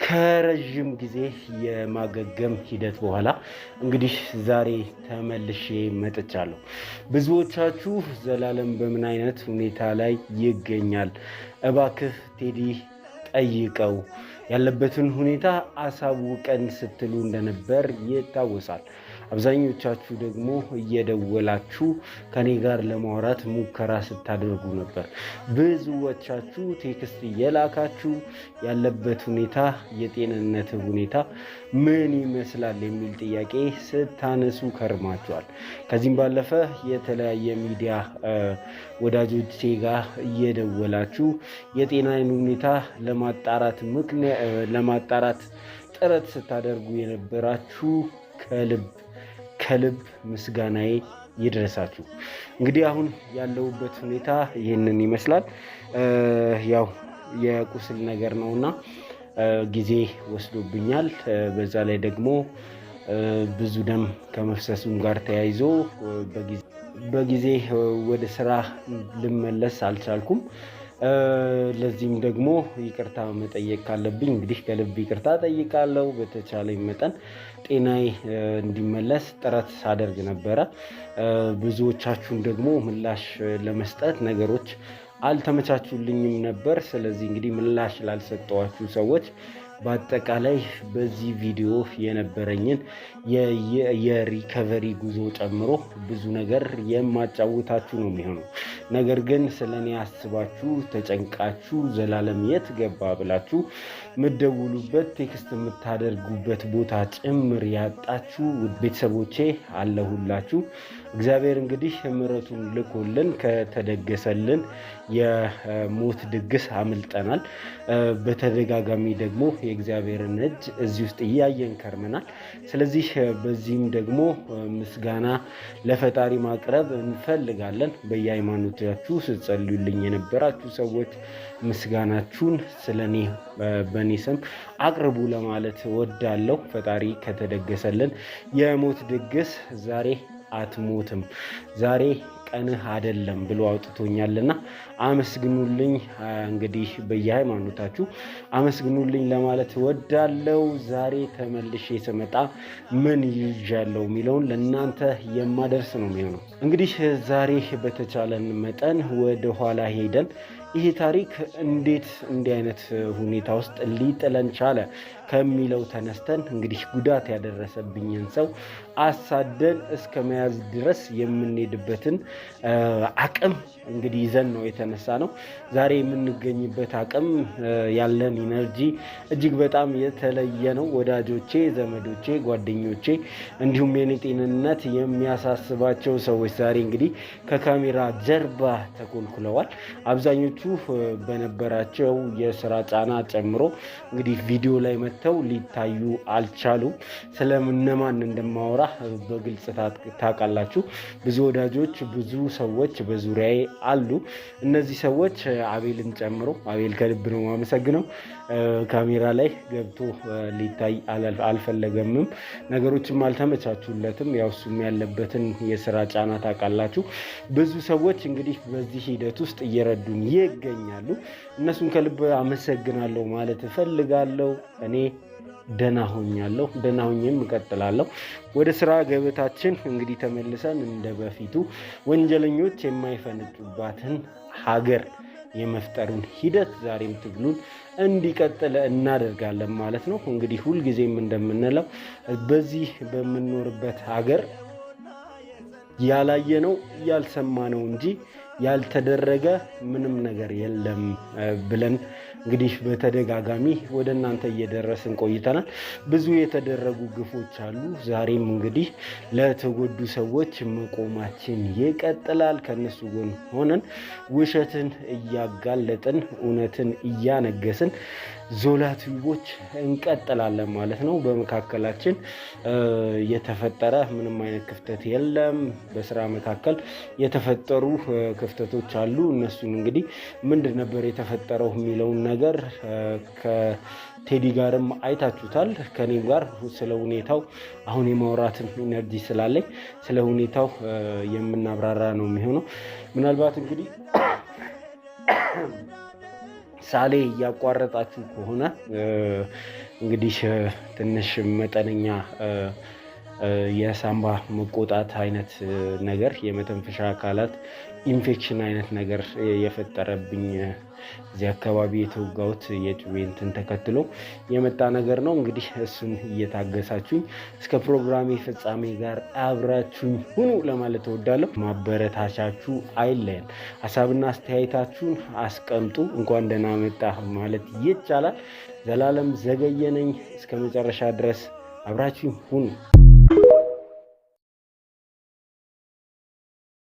ከረጅም ጊዜ የማገገም ሂደት በኋላ እንግዲህ ዛሬ ተመልሼ መጥቻለሁ። ብዙዎቻችሁ ዘላለም በምን አይነት ሁኔታ ላይ ይገኛል? እባክህ ቴዲ ጠይቀው፣ ያለበትን ሁኔታ አሳውቀን ስትሉ እንደነበር ይታወሳል። አብዛኞቻችሁ ደግሞ እየደወላችሁ ከኔ ጋር ለማውራት ሙከራ ስታደርጉ ነበር። ብዙዎቻችሁ ቴክስት እየላካችሁ ያለበት ሁኔታ፣ የጤንነት ሁኔታ ምን ይመስላል የሚል ጥያቄ ስታነሱ ከርማችኋል። ከዚህም ባለፈ የተለያየ ሚዲያ ወዳጆቼ ጋር እየደወላችሁ የጤናን ሁኔታ ለማጣራት ጥረት ስታደርጉ የነበራችሁ ከልብ ምስጋናዬ ይድረሳችሁ። እንግዲህ አሁን ያለሁበት ሁኔታ ይህንን ይመስላል። ያው የቁስል ነገር ነውና ጊዜ ወስዶብኛል። በዛ ላይ ደግሞ ብዙ ደም ከመፍሰሱም ጋር ተያይዞ በጊዜ ወደ ስራ ልመለስ አልቻልኩም። ለዚህም ደግሞ ይቅርታ መጠየቅ ካለብኝ እንግዲህ ከልብ ይቅርታ ጠይቃለሁ። በተቻለኝ መጠን ጤናዬ እንዲመለስ ጥረት ሳደርግ ነበረ። ብዙዎቻችሁን ደግሞ ምላሽ ለመስጠት ነገሮች አልተመቻቹልኝም ነበር። ስለዚህ እንግዲህ ምላሽ ላልሰጠዋችሁ ሰዎች በአጠቃላይ በዚህ ቪዲዮ የነበረኝን የሪከቨሪ ጉዞ ጨምሮ ብዙ ነገር የማጫውታችሁ ነው የሚሆነው። ነገር ግን ስለኔ አስባችሁ ተጨንቃችሁ ዘላለም የት ገባ ብላችሁ የምትደውሉበት ቴክስት የምታደርጉበት ቦታ ጭምር ያጣችሁ ቤተሰቦቼ አለሁላችሁ። እግዚአብሔር እንግዲህ ምሕረቱን ልኮልን ከተደገሰልን የሞት ድግስ አምልጠናል። በተደጋጋሚ ደግሞ የእግዚአብሔርን እጅ እዚህ ውስጥ እያየን ከርመናል። ስለዚህ በዚህም ደግሞ ምስጋና ለፈጣሪ ማቅረብ እንፈልጋለን። በየሃይማኖታችሁ ስትጸልዩልኝ የነበራችሁ ሰዎች ምስጋናችሁን ስለኔ በእኔ ስም አቅርቡ ለማለት ወዳለሁ። ፈጣሪ ከተደገሰልን የሞት ድግስ ዛሬ አትሞትም፣ ዛሬ ቀንህ አይደለም ብሎ አውጥቶኛልና አመስግኑልኝ። እንግዲህ በየሃይማኖታችሁ አመስግኑልኝ ለማለት ወዳለው። ዛሬ ተመልሼ ስመጣ ምን ይዣለሁ የሚለውን ለእናንተ የማደርስ ነው የሚሆነው። እንግዲህ ዛሬ በተቻለን መጠን ወደ ኋላ ሄደን ይሄ ታሪክ እንዴት እንዲህ አይነት ሁኔታ ውስጥ ሊጥለን ቻለ ከሚለው ተነስተን እንግዲህ ጉዳት ያደረሰብኝን ሰው አሳደን እስከ መያዝ ድረስ የምንሄድበትን አቅም እንግዲህ ይዘን ነው የተነሳ ነው። ዛሬ የምንገኝበት አቅም ያለን ኢነርጂ እጅግ በጣም የተለየ ነው። ወዳጆቼ፣ ዘመዶቼ፣ ጓደኞቼ እንዲሁም የኔ ጤንነት የሚያሳስባቸው ሰዎች ዛሬ እንግዲህ ከካሜራ ጀርባ ተኮልኩለዋል። አብዛኞቹ በነበራቸው የስራ ጫና ጨምሮ እንግዲህ ቪዲዮ ላይ መጥተው ሊታዩ አልቻሉም። ስለምነማን እንደማወራ በግልጽ ታውቃላችሁ። ብዙ ወዳጆች፣ ብዙ ሰዎች በዙሪያዬ አሉ። እነዚህ ሰዎች አቤልን ጨምሮ፣ አቤል ከልብ ነው የማመሰግነው፣ ካሜራ ላይ ገብቶ ሊታይ አልፈለገምም። ነገሮችም አልተመቻቹለትም። ያው እሱም ያለበትን የስራ ጫና ታውቃላችሁ። ብዙ ሰዎች እንግዲህ በዚህ ሂደት ውስጥ እየረዱን ይገኛሉ። እነሱን ከልብ አመሰግናለሁ ማለት እፈልጋለሁ። እኔ ደህና ሆኛለሁ፣ ደህና ሆኜም እቀጥላለሁ። ወደ ስራ ገበታችን እንግዲህ ተመልሰን እንደ በፊቱ ወንጀለኞች የማይፈነጩባትን ሀገር የመፍጠሩን ሂደት ዛሬም ትግሉን እንዲቀጥል እናደርጋለን ማለት ነው። እንግዲህ ሁልጊዜም እንደምንለው በዚህ በምንኖርበት ሀገር ያላየነው ያልሰማነው እንጂ ያልተደረገ ምንም ነገር የለም ብለን እንግዲህ በተደጋጋሚ ወደ እናንተ እየደረስን ቆይተናል። ብዙ የተደረጉ ግፎች አሉ። ዛሬም እንግዲህ ለተጎዱ ሰዎች መቆማችን ይቀጥላል። ከነሱ ጎን ሆነን ውሸትን እያጋለጥን እውነትን እያነገስን ዞላ ቲዩቦች እንቀጥላለን ማለት ነው። በመካከላችን የተፈጠረ ምንም አይነት ክፍተት የለም። በስራ መካከል የተፈጠሩ ክፍተቶች አሉ። እነሱን እንግዲህ ምንድን ነበር የተፈጠረው የሚለውን ነገር ከቴዲ ጋርም አይታችሁታል። ከኔም ጋር ስለ ሁኔታው አሁን የማውራትን ኢነርጂ ስላለኝ ስለ ሁኔታው የምናብራራ ነው የሚሆነው። ምናልባት እንግዲህ ሳሌ እያቋረጣችሁ ከሆነ እንግዲህ ትንሽ መጠነኛ የሳምባ መቆጣት አይነት ነገር የመተንፈሻ አካላት ኢንፌክሽን አይነት ነገር የፈጠረብኝ እዚህ አካባቢ የተወጋሁት የጩቤ እንትን ተከትሎ የመጣ ነገር ነው። እንግዲህ እሱን እየታገሳችሁኝ እስከ ፕሮግራሜ ፍጻሜ ጋር አብራችሁኝ ሁኑ ለማለት እወዳለሁ። ማበረታቻችሁ አይለየን። ሀሳብና አስተያየታችሁን አስቀምጡ። እንኳን ደህና መጣ ማለት ይቻላል። ዘላለም ዘገየ ነኝ። እስከ መጨረሻ ድረስ አብራችሁኝ ሁኑ።